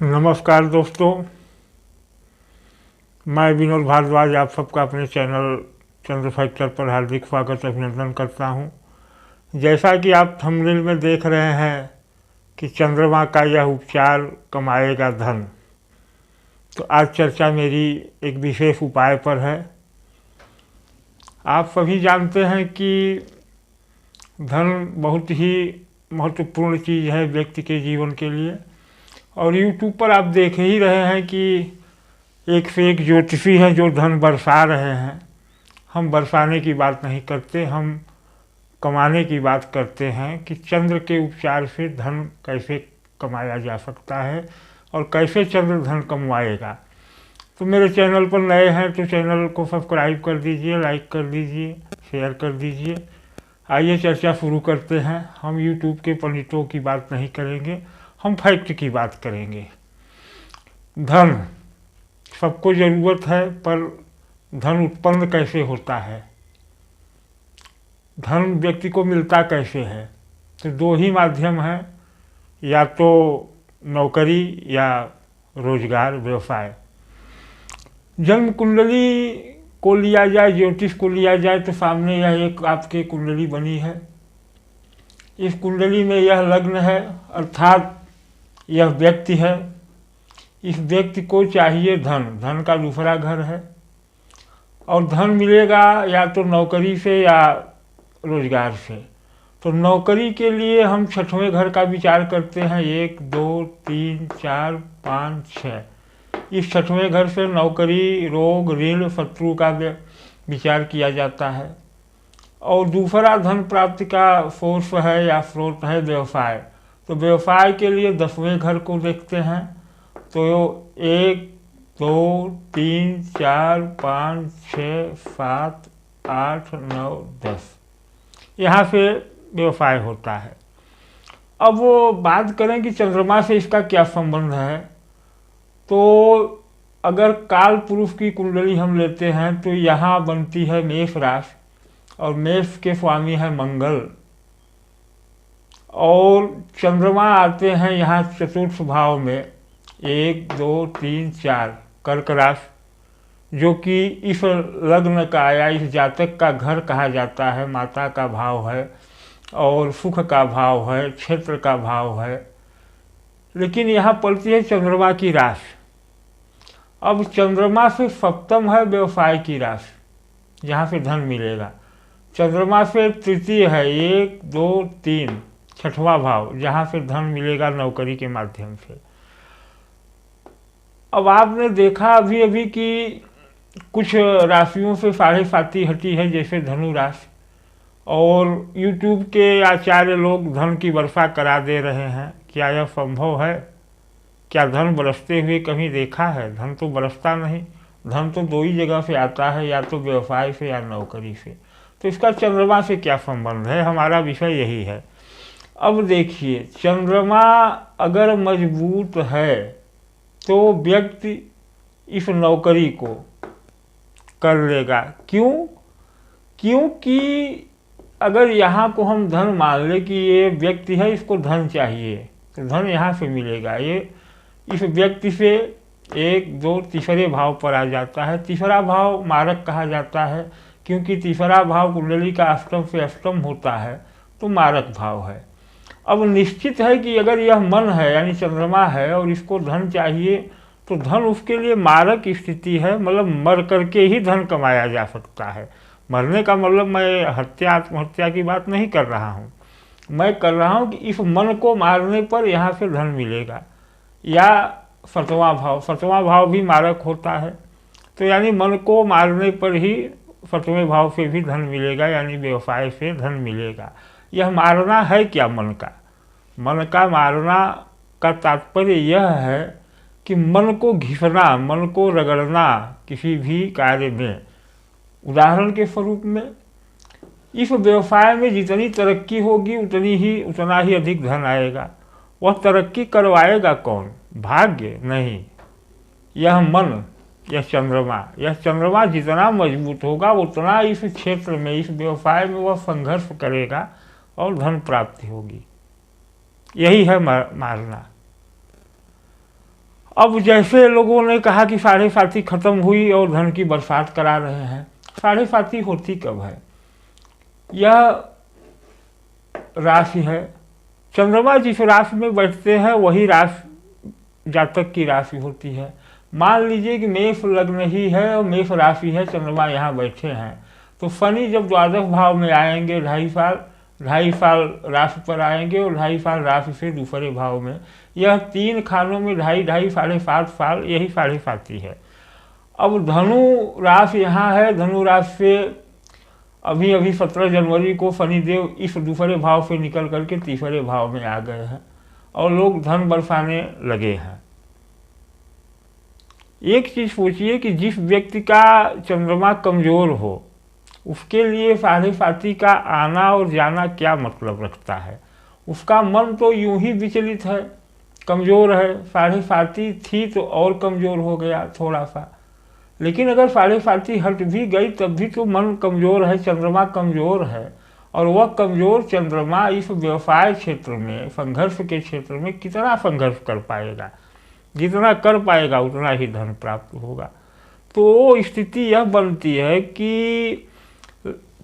नमस्कार दोस्तों, मैं विनोद भारद्वाज आप सबका अपने चैनल चंद्र फैक्टर पर हार्दिक स्वागत अभिनंदन करता हूं। जैसा कि आप थंबनेल में देख रहे हैं कि चंद्रमा का यह उपचार कमाएगा धन, तो आज चर्चा मेरी एक विशेष उपाय पर है। आप सभी जानते हैं कि धन बहुत ही महत्वपूर्ण चीज़ है व्यक्ति के जीवन के लिए, और यूट्यूब पर आप देख ही रहे हैं कि एक से एक ज्योतिषी हैं जो धन बरसा रहे हैं। हम बरसाने की बात नहीं करते, हम कमाने की बात करते हैं कि चंद्र के उपचार से धन कैसे कमाया जा सकता है और कैसे चंद्र धन कमवाएगा। तो मेरे चैनल पर नए हैं तो चैनल को सब्सक्राइब कर दीजिए, लाइक कर दीजिए, शेयर कर दीजिए। आइए चर्चा शुरू करते हैं। हम यूट्यूब के पंडितों की बात नहीं करेंगे, हम फैक्ट की बात करेंगे। धन सबको ज़रूरत है, पर धन उत्पन्न कैसे होता है, धन व्यक्ति को मिलता कैसे है? तो दो ही माध्यम हैं, या तो नौकरी या रोजगार, व्यवसाय। जन्म कुंडली को लिया जाए, ज्योतिष को लिया जाए, तो सामने यह एक आपके कुंडली बनी है। इस कुंडली में यह लग्न है, अर्थात यह व्यक्ति है। इस व्यक्ति को चाहिए धन, धन का दूसरा घर है, और धन मिलेगा या तो नौकरी से या रोजगार से। तो नौकरी के लिए हम छठवें घर का विचार करते हैं, 1 2 3 4 5 6। इस छठवें घर से नौकरी, रोग, ऋण, शत्रु का विचार किया जाता है। और दूसरा धन प्राप्ति का सोर्स है या स्रोत है व्यवसाय। तो व्यवसाय के लिए 10वें घर को देखते हैं। तो 1 2 3 4 5 6 7 8 9 10, यहाँ से व्यवसाय होता है। अब वो बात करें कि चंद्रमा से इसका क्या संबंध है, तो अगर काल पुरुष की कुंडली हम लेते हैं तो यहाँ बनती है मेष राशि, और मेष के स्वामी है मंगल, और चंद्रमा आते हैं यहाँ चतुर्थ भाव में 1 2 3 4 कर्क राशि, जो कि इस लग्न का या इस जातक का घर कहा जाता है। माता का भाव है और सुख का भाव है, क्षेत्र का भाव है। लेकिन यहाँ पड़ती है चंद्रमा की राशि। अब चंद्रमा से सप्तम है व्यवसाय की राशि, जहाँ से धन मिलेगा। चंद्रमा से तृतीय है 1 2 3 छठवां भाव, जहाँ से धन मिलेगा नौकरी के माध्यम से। अब आपने देखा अभी अभी कि कुछ राशियों से साढ़े साती हटी है, जैसे धनु राशि, और यूट्यूब के आचार्य लोग धन की वर्षा करा दे रहे हैं। क्या यह संभव है? क्या धन बरसते हुए कहीं देखा है? धन तो बरसता नहीं। धन तो दो ही जगह से आता है, या तो व्यवसाय से या नौकरी से। तो इसका चंद्रमा से क्या संबंध है? हमारा विषय यही है। अब देखिए, चंद्रमा अगर मजबूत है तो व्यक्ति इस नौकरी को कर लेगा। क्यों? क्योंकि अगर यहाँ को हम धन मान ले कि ये व्यक्ति है, इसको धन चाहिए, तो धन यहाँ से मिलेगा। ये इस व्यक्ति से 1 2 तीसरे भाव पर आ जाता है। तीसरा भाव मारक कहा जाता है, क्योंकि तीसरा भाव कुंडली का अष्टम से अष्टम होता है, तो मारक भाव है। अब निश्चित है कि अगर यह मन है, यानी चंद्रमा है, और इसको धन चाहिए, तो धन उसके लिए मारक स्थिति है। मतलब मर करके ही धन कमाया जा सकता है। मरने का मतलब मैं हत्या, आत्महत्या की बात नहीं कर रहा हूँ। मैं कर रहा हूँ कि इस मन को मारने पर यहाँ से धन मिलेगा। या सतवां भाव भी मारक होता है, तो यानी मन को मारने पर ही सतवें भाव से भी धन मिलेगा, यानी व्यवसाय से धन मिलेगा। यह मारना है क्या मन का? मन का मारना का तात्पर्य यह है कि मन को घिसना, मन को रगड़ना किसी भी कार्य में। उदाहरण के स्वरूप में, इस व्यवसाय में जितनी तरक्की होगी उतना ही अधिक धन आएगा। वह तरक्की करवाएगा कौन? भाग्य नहीं, यह मन, यह चंद्रमा जितना मजबूत होगा उतना इस क्षेत्र में, इस व्यवसाय में वह संघर्ष करेगा और धन प्राप्ति होगी। यही है मारना। अब जैसे लोगों ने कहा कि साढ़े साथी खत्म हुई और धन की बरसात करा रहे हैं, साढ़े साथी होती कब है? यह राशि है, चंद्रमा जिस राशि में बैठते हैं वही राशि जातक की राशि होती है। मान लीजिए कि मेष लग्न ही है और मेष राशि है, चंद्रमा यहाँ बैठे हैं, तो शनि जब द्वादश भाव में आएंगे 2.5 साल राशि पर आएंगे और 2.5 साल राशि से दूसरे भाव में, यह 3 खानों में 2.5 साढ़े 7 साल, यही साढ़े साथी है। अब धनु राशि यहाँ है, धनु राशि से अभी 17 जनवरी को शनिदेव इस दूसरे भाव से निकल करके तीसरे भाव में आ गए हैं और लोग धन बरसाने लगे हैं। एक चीज सोचिए कि जिस व्यक्ति का चंद्रमा कमजोर हो उसके लिए साढ़े साथी का आना और जाना क्या मतलब रखता है? उसका मन तो यूं ही विचलित है, कमजोर है, साढ़े साथी थी तो और कमजोर हो गया थोड़ा सा। लेकिन अगर साढ़े साथी हट भी गई तब भी तो मन कमजोर है, चंद्रमा कमजोर है, और वह कमजोर चंद्रमा इस व्यवसाय क्षेत्र में, संघर्ष के क्षेत्र में कितना संघर्ष कर पाएगा? जितना कर पाएगा उतना ही धन प्राप्त होगा। तो स्थिति यह बनती है कि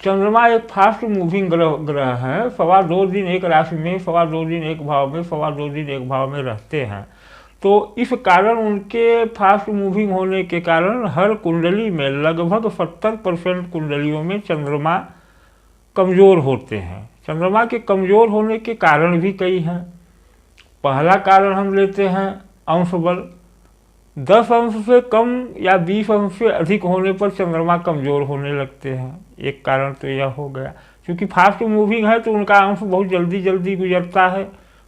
चंद्रमा एक फास्ट मूविंग ग्रह है, 2.25 दिन एक राशि में, 2.25 दिन एक भाव में, 2.25 दिन एक भाव में रहते हैं। तो इस कारण उनके फास्ट मूविंग होने के कारण हर कुंडली में लगभग 70% कुंडलियों में चंद्रमा कमज़ोर होते हैं। चंद्रमा के कमज़ोर होने के कारण भी कई हैं। पहला कारण हम लेते हैं अंश बल। 10 अंश से कम या 20 अंश से अधिक होने पर चंद्रमा कमज़ोर होने लगते हैं। एक कारण तो यह हो गया, क्योंकि फास्ट मूविंग है तो उनका अंश बहुत जल्दी जल्दी गुजरता है,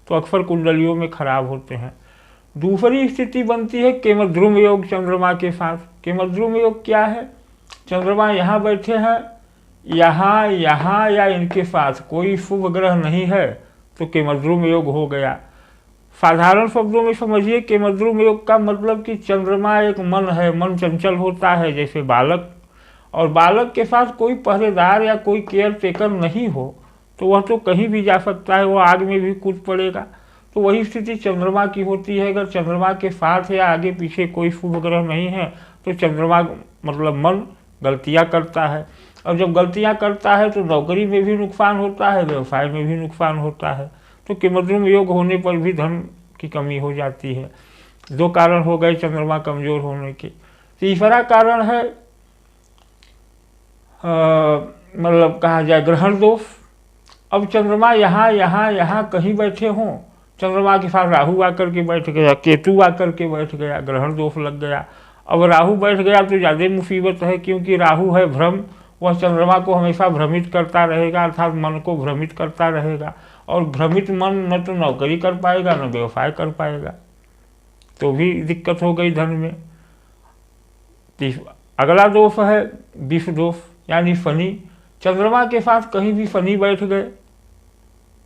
तो अक्सर कुंडलियों में खराब होते हैं। दूसरी स्थिति बनती है केमद्रुम योग चंद्रमा के साथ। केमद्रुम योग क्या है? चंद्रमा यहाँ बैठे हैं, यहाँ या इनके साथ कोई शुभ ग्रह नहीं है तो केमद्रुम योग हो गया। साधारण शब्दों में समझिए, केमद्रुम योग का मतलब कि चंद्रमा एक मन है, मन चंचल होता है जैसे बालक, और बालक के साथ कोई पहरेदार या कोई केयर टेकर नहीं हो तो वह तो कहीं भी जा सकता है, वह आग में भी कूद पड़ेगा। तो वही स्थिति चंद्रमा की होती है। अगर चंद्रमा के साथ या आगे पीछे कोई शुभ ग्रह नहीं है तो चंद्रमा मतलब मन गलतियाँ करता है, और जब गलतियाँ करता है तो नौकरी में भी नुकसान होता है, व्यवसाय में भी नुकसान होता है। तो केमद्रुम योग होने पर भी धन की कमी हो जाती है। 2 कारण हो गए चंद्रमा कमजोर होने के। तीसरा कारण है मतलब कहा जाए ग्रहण दोष। अब चंद्रमा यहाँ कहीं बैठे हों, चंद्रमा के साथ राहु आकर के बैठ गया, केतु आकर के बैठ गया, ग्रहण दोष लग गया। अब राहु बैठ गया तो ज़्यादा मुसीबत है, क्योंकि राहु है भ्रम, वह चंद्रमा को हमेशा भ्रमित करता रहेगा, अर्थात मन को भ्रमित करता रहेगा, और भ्रमित मन न तो नौकरी कर पाएगा न व्यवसाय कर पाएगा, तो भी दिक्कत हो गई धन में। अगला दोष है विष दोष, यानी शनि। चंद्रमा के साथ कहीं भी शनि बैठ गए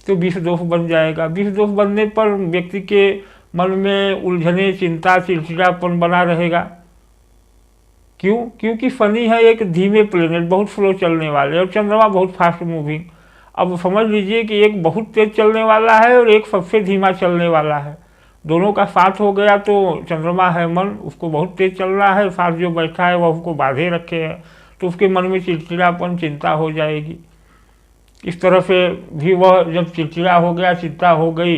तो विष दोष बन जाएगा। विष दोष बनने पर व्यक्ति के मन में उलझने, चिंता, चिड़चिड़ापन बना रहेगा। क्यों? क्योंकि शनि है एक धीमे प्लेनेट, बहुत स्लो चलने वाले, और चंद्रमा बहुत फास्ट मूविंग। अब समझ लीजिए कि एक बहुत तेज चलने वाला है और एक सबसे धीमा चलने वाला है, दोनों का साथ हो गया तो चंद्रमा है मन, उसको बहुत तेज चलना है, साथ जो बैठा है वह उसको बांधे रखे है, तो उसके मन में चिड़चिड़ापन, चिंता हो जाएगी। इस तरह से भी वह जब चिड़चिड़ा हो गया, चिंता हो गई,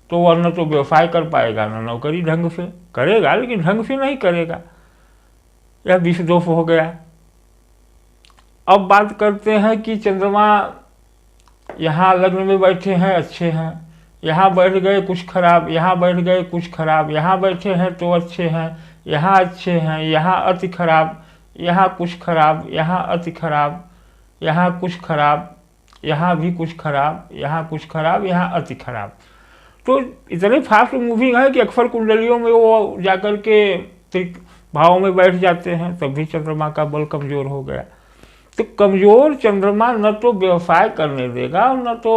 तो वह न तो व्यवसाय कर पाएगा न नौकरी ढंग से करेगा, लेकिन ढंग से नहीं करेगा। यह विष दोष हो गया। अब बात करते हैं कि चंद्रमा यहाँ लग्न में बैठे हैं, अच्छे हैं, यहाँ बैठ गए कुछ खराब, यहाँ बैठ गए कुछ खराब, यहाँ बैठे हैं तो अच्छे हैं, यहाँ अच्छे हैं, यहाँ अति खराब, यहाँ कुछ खराब, यहाँ अति खराब, यहाँ कुछ खराब, यहाँ भी कुछ खराब, यहाँ कुछ खराब, यहाँ अति खराब। तो इतने फास्ट मूविंग है कि अक्सर कुंडलियों में वो जाकर के भाव में बैठ जाते हैं, तब भी चंद्रमा का बल कमज़ोर हो गया। तो कमज़ोर चंद्रमा न तो व्यवसाय करने देगा, न तो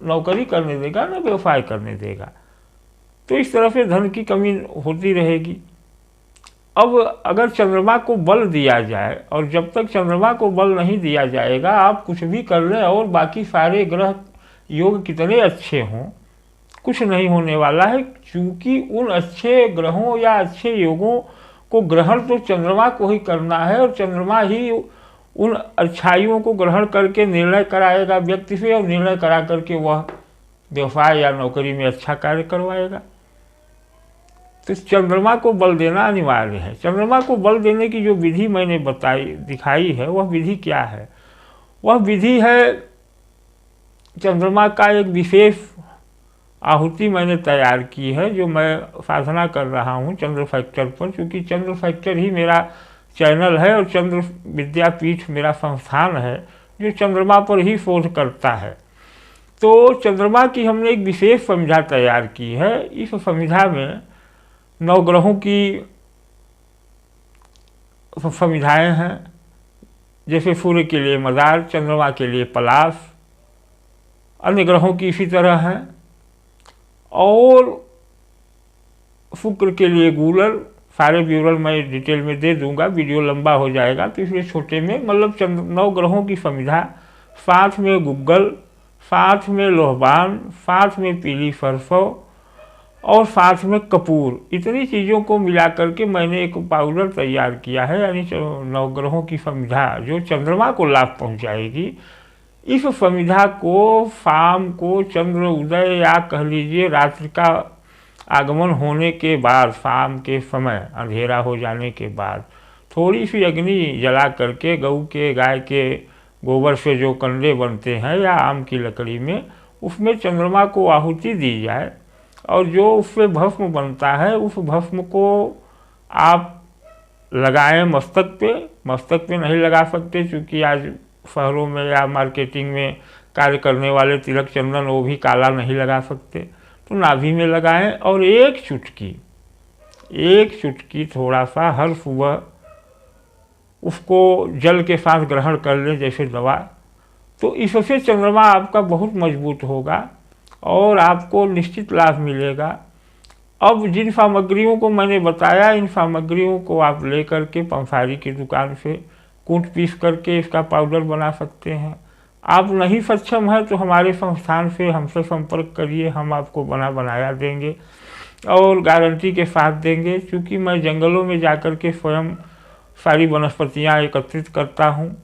नौकरी करने देगा, न व्यवसाय करने देगा। तो इस तरह से धन की कमी होती रहेगी। अब अगर चंद्रमा को बल दिया जाए, और जब तक चंद्रमा को बल नहीं दिया जाएगा आप कुछ भी कर लें और बाकी सारे ग्रह योग कितने अच्छे हों, कुछ नहीं होने वाला है, क्योंकि उन अच्छे ग्रहों या अच्छे योगों को ग्रहण तो चंद्रमा को ही करना है, और चंद्रमा ही उन अच्छाइयों को ग्रहण करके निर्णय कराएगा व्यक्ति से, और निर्णय करा करके वह व्यवसाय या नौकरी में अच्छा कार्य करवाएगा। तो चंद्रमा को बल देना अनिवार्य है। चंद्रमा को बल देने की जो विधि मैंने दिखाई है, वह विधि क्या है? वह विधि है, चंद्रमा का एक विशेष आहुति मैंने तैयार की है, जो मैं साधना कर रहा हूँ चंद्र फैक्टर पर, क्योंकि चंद्र फैक्टर ही मेरा चैनल है और चंद्र विद्यापीठ मेरा संस्थान है जो चंद्रमा पर ही शोध करता है। तो चंद्रमा की हमने एक विशेष संविधा तैयार की है। इस संविधा में 9 ग्रहों की संविधाएँ हैं, जैसे सूर्य के लिए मदार, चंद्रमा के लिए पलाश, अन्य ग्रहों की इसी तरह हैं, और शुक्र के लिए गूलर। सारे विवरण मैं डिटेल में दे दूंगा, वीडियो लंबा हो जाएगा, तो इसलिए छोटे में, मतलब 9 ग्रहों की संविधा, साथ में गुग्गल, साथ में लोहबान, साथ में पीली सरसों और साथ में कपूर, इतनी चीज़ों को मिला करके मैंने एक पाउडर तैयार किया है, यानी 9 ग्रहों की संविधा जो चंद्रमा को लाभ पहुंचाएगी। इस संविधा को शाम को चंद्र उदय या कह लीजिए रात्रि का आगमन होने के बाद, शाम के समय अंधेरा हो जाने के बाद थोड़ी सी अग्नि जला करके, गऊ के गाय के गोबर से जो कंडे बनते हैं या आम की लकड़ी में, उसमें चंद्रमा को आहुति दी जाए, और जो उससे भस्म बनता है उस भस्म को आप लगाएं मस्तक पे। मस्तक पे नहीं लगा सकते, क्योंकि आज शहरों में या मार्केटिंग में कार्य करने वाले तिलक चंदन वो भी काला नहीं लगा सकते, तो नाभि में लगाएं, और एक चुटकी थोड़ा सा हर सुबह उसको जल के साथ ग्रहण कर लें जैसे दवा। तो इससे चंद्रमा आपका बहुत मजबूत होगा और आपको निश्चित लाभ मिलेगा। अब जिन सामग्रियों को मैंने बताया, इन सामग्रियों को आप लेकर के पंसारी की दुकान से कूट पीस करके इसका पाउडर बना सकते हैं। आप नहीं सक्षम है तो हमारे संस्थान से हमसे संपर्क करिए, हम आपको बनाया देंगे और गारंटी के साथ देंगे, क्योंकि मैं जंगलों में जाकर के स्वयं सारी वनस्पतियाँ एकत्रित करता हूँ।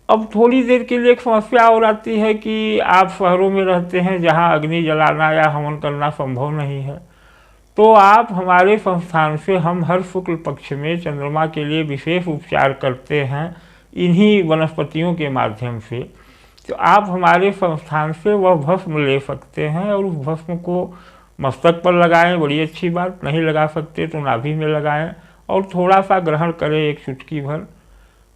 अब थोड़ी देर के लिए एक समस्या और आती है कि आप शहरों में रहते हैं जहाँ अग्नि जलाना या हवन करना संभव नहीं है, तो आप हमारे संस्थान से हम हर शुक्ल पक्ष में चंद्रमा के लिए विशेष उपचार करते हैं इन्हीं वनस्पतियों के माध्यम से। तो आप हमारे संस्थान से वह भस्म ले सकते हैं और उस भस्म को मस्तक पर लगाएं, बड़ी अच्छी बात। नहीं लगा सकते तो नाभि में लगाएं और थोड़ा सा ग्रहण करें, एक चुटकी भर।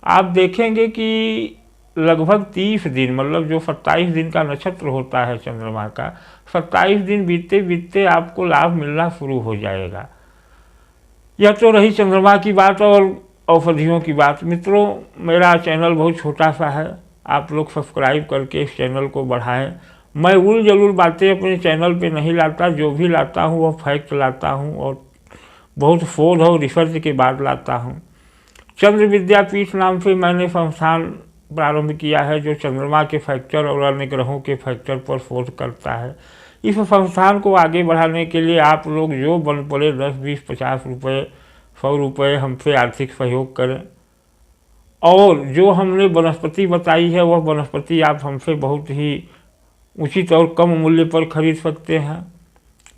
आप देखेंगे कि लगभग 30 दिन, मतलब जो 27 दिन का नक्षत्र होता है चंद्रमा का, 27 दिन बीतते बीतते आपको लाभ मिलना शुरू हो जाएगा। यह तो रही चंद्रमा की बात और औषधियों की बात। मित्रों, मेरा चैनल बहुत छोटा सा है, आप लोग सब्सक्राइब करके इस चैनल को बढ़ाएं। मैं उल जलूल बातें अपने चैनल पे नहीं लाता, जो भी लाता हूँ वह फैक्ट लाता हूँ और बहुत शोध और रिसर्च के बाद लाता हूँ। चंद्र विद्यापीठ नाम से मैंने संस्थान प्रारंभ किया है जो चंद्रमा के फैक्टर और अन्य ग्रहों के फैक्टर पर शोध करता है। इस संस्थान को आगे बढ़ाने के लिए आप लोग जो बन पड़े 10, 20, 50 रुपये, 100 रुपये हमसे आर्थिक सहयोग करें, और जो हमने वनस्पति बताई है वह वनस्पति आप हमसे बहुत ही उचित और कम मूल्य पर खरीद सकते हैं।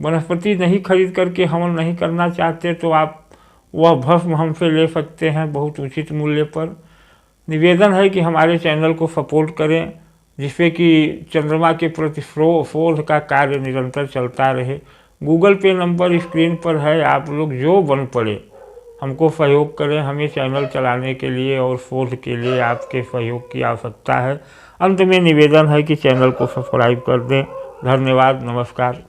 वनस्पति नहीं खरीद करके हवन नहीं करना चाहते तो आप वह भस्म हमसे ले सकते हैं बहुत उचित मूल्य पर। निवेदन है कि हमारे चैनल को सपोर्ट करें, जिससे कि चंद्रमा के प्रति शोध का कार्य निरंतर चलता रहे। गूगल पे नंबर स्क्रीन पर है, आप लोग जो बन पड़े हमको सहयोग करें। हमें चैनल चलाने के लिए और शोध के लिए आपके सहयोग की आवश्यकता है। अंत में निवेदन है कि चैनल को सब्सक्राइब कर दें। धन्यवाद, नमस्कार।